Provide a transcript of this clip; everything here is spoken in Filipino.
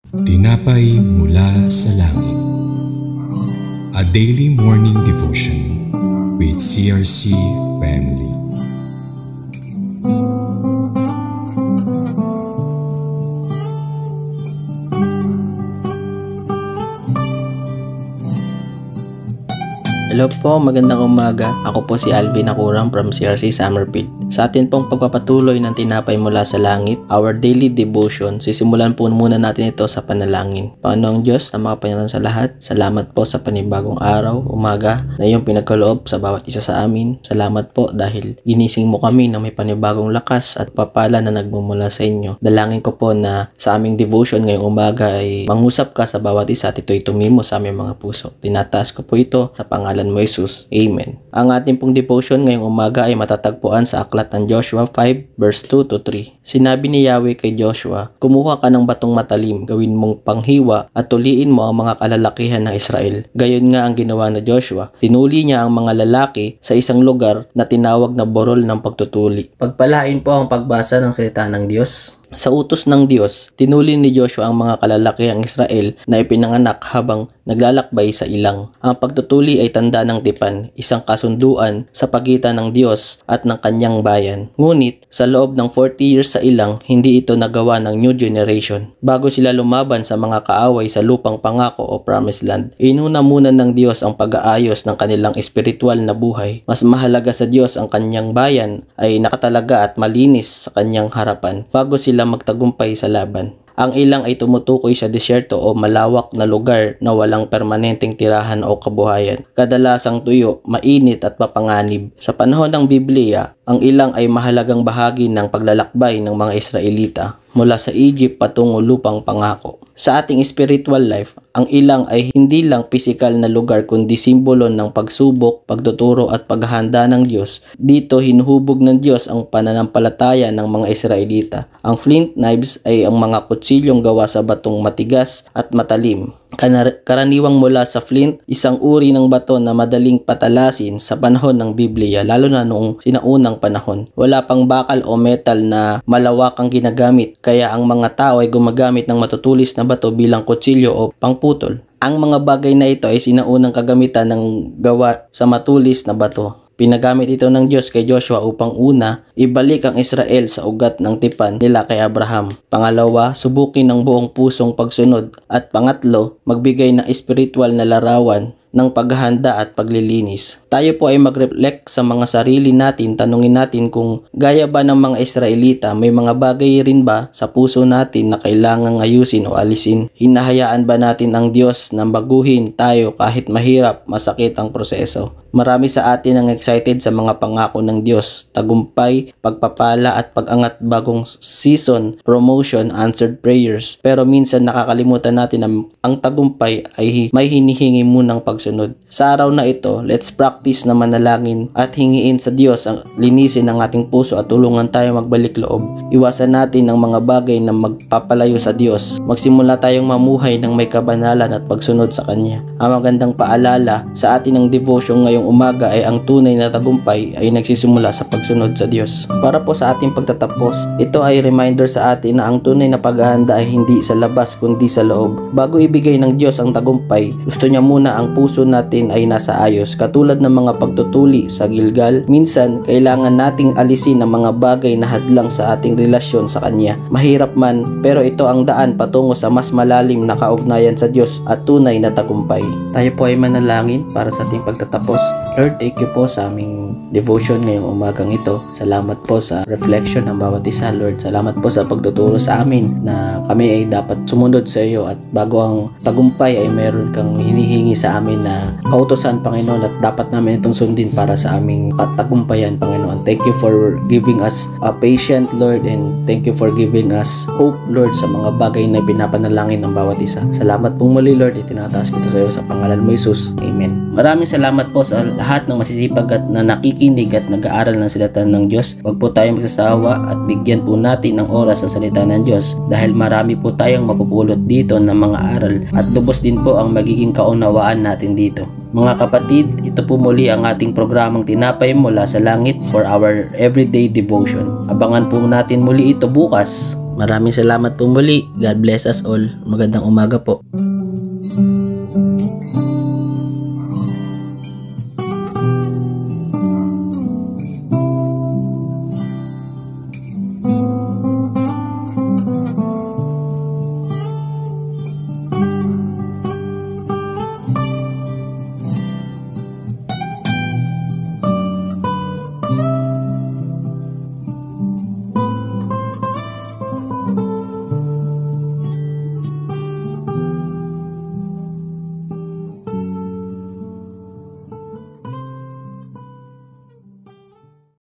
Tinapay mula sa langit. A daily morning devotion with CRC family. Hello po, magandang umaga. Ako po si Alvin Akurang from CRC Summerfield. Sa atin pong pagpapatuloy ng tinapay mula sa langit, our daily devotion, sisimulan po muna natin ito sa panalangin. Panginoong Diyos na makapangyarihan sa lahat, salamat po sa panibagong araw, umaga, na iyong pinagkaloob sa bawat isa sa amin. Salamat po dahil ginising mo kami na may panibagong lakas at papala na nagmumula sa inyo. Dalangin ko po na sa aming devotion ngayong umaga ay mangusap ka sa bawat isa at ito'y tumimo sa aming mga puso. Tinataas ko po ito sa pangalan mo Jesus. Amen. Ang ating pong devotion ngayong umaga ay matatagpuan sa aklat ng Joshua 5 verse 2 to 3. Sinabi ni Yahweh kay Joshua, kumuha ka ng batong matalim, gawin mong panghiwa at tuliin mo ang mga kalalakihan ng Israel. Gayon nga ang ginawa ni Joshua. Tinuli niya ang mga lalaki sa isang lugar na tinawag na Borol ng Pagtutuli. Pagpalain po ang pagbasa ng salita ng Diyos. Sa utos ng Diyos, tinuli ni Joshua ang mga kalalakihang Israel na ipinanganak habang naglalakbay sa ilang. Ang pagtutuli ay tanda ng tipan, isang kasunduan sa pagitan ng Diyos at ng kanyang bayan. Ngunit, sa loob ng 40 years sa ilang, hindi ito nagawa ng new generation. Bago sila lumaban sa mga kaaway sa lupang pangako o promised land, inuna muna ng Diyos ang pag-aayos ng kanilang espiritual na buhay. Mas mahalaga sa Diyos ang kanyang bayan ay nakatalaga at malinis sa kanyang harapan bago sila magtagumpay sa laban. Ang ilang ay tumutukoy sa disyerto o malawak na lugar na walang permanenteng tirahan o kabuhayan. Kadalasang tuyo, mainit at mapanganib. Sa panahon ng Biblia, ang ilang ay mahalagang bahagi ng paglalakbay ng mga Israelita mula sa Egypt patungo lupang pangako. Sa ating spiritual life, ang ilang ay hindi lang pisikal na lugar kundi simbolo ng pagsubok, pagtuturo at paghahanda ng Diyos. Dito hinuhubog ng Diyos ang pananampalataya ng mga Israelita. Ang flint knives ay ang mga kutsilyong gawa sa batong matigas at matalim. Karaniwang mula sa flint, isang uri ng bato na madaling patalasin sa panahon ng Biblia, lalo na noong sinaunang panahon. Wala pang bakal o metal na malawakang ginagamit, kaya ang mga tao ay gumagamit ng matutulis na bato bilang kutsilyo o pangputol. Ang mga bagay na ito ay sinaunang kagamitan ng gawa sa matulis na bato. Pinagamit ito ng Diyos kay Joshua upang una, ibalik ang Israel sa ugat ng tipan nila kay Abraham. Pangalawa, subukin ng buong pusong pagsunod. At pangatlo, magbigay ng espiritual na larawan ng paghahanda at paglilinis. Tayo po ay mag-reflect sa mga sarili natin, tanungin natin kung gaya ba ng mga Israelita, may mga bagay rin ba sa puso natin na kailangang ayusin o alisin? Hinahayaan ba natin ang Diyos na baguhin tayo kahit mahirap, masakit ang proseso? Marami sa atin ang excited sa mga pangako ng Diyos, tagumpay, pagpapala at pag-angat bagong season, promotion, answered prayers. Pero minsan nakakalimutan natin na ang tagumpay ay may hinihingi munang pagsunod. Sa araw na ito, let's practice na manalangin at hingiin sa Diyos ang linisin ang ating puso at tulungan tayo magbalik loob. Iwasan natin ang mga bagay na magpapalayo sa Diyos. Magsimula tayong mamuhay ng may kabanalan at pagsunod sa Kanya. Ang magandang paalala sa atin ng devotion ngayong umaga ay ang tunay na tagumpay ay nagsisimula sa pagsunod sa Diyos. Para po sa ating pagtatapos, ito ay reminder sa atin na ang tunay na paghahanda ay hindi sa labas kundi sa loob. Bago ibigay ng Diyos ang tagumpay, gusto niya muna ang puso natin ay nasa ayos. Katulad ng mga pagtutuli sa Gilgal, minsan kailangan nating alisin ang mga bagay na hadlang sa ating relasyon sa Kanya. Mahirap man, pero ito ang daan patungo sa mas malalim na kaugnayan sa Diyos at tunay na tagumpay. Tayo po ay manalangin para sa ating pagtatapos. Lord, thank you po sa aming devotion ngayong umagang ito. Salamat po sa reflection ng bawat isa, Lord. Salamat po sa pagtuturo sa amin na kami ay dapat sumunod sa iyo at bago ang tagumpay ay meron kang hinihingi sa amin na kautosan, Panginoon, at dapat namin itong sundin para sa aming tagumpayan, Panginoon. Thank you for giving us a patient, Lord, and thank you for giving us hope, Lord, sa mga bagay na pinapanalangin ng bawat isa. Salamat pong muli, Lord. Itinataas ko ito sa iyo sa pangalan mo, Jesus. Amen. Maraming salamat po sa lahat ng masisipag at na nakikinig at nag-aaral ng salita ng Diyos. Huwag po tayong magsasawa at bigyan po natin ng oras sa salita ng Diyos dahil marami po tayong mapupulot dito ng mga aral at lubos din po ang magiging kaunawaan natin dito. Mga kapatid, ito po muli ang ating programang Tinapay Mula sa Langit for our everyday devotion. Abangan po natin muli ito bukas. Maraming salamat po muli. God bless us all. Magandang umaga po.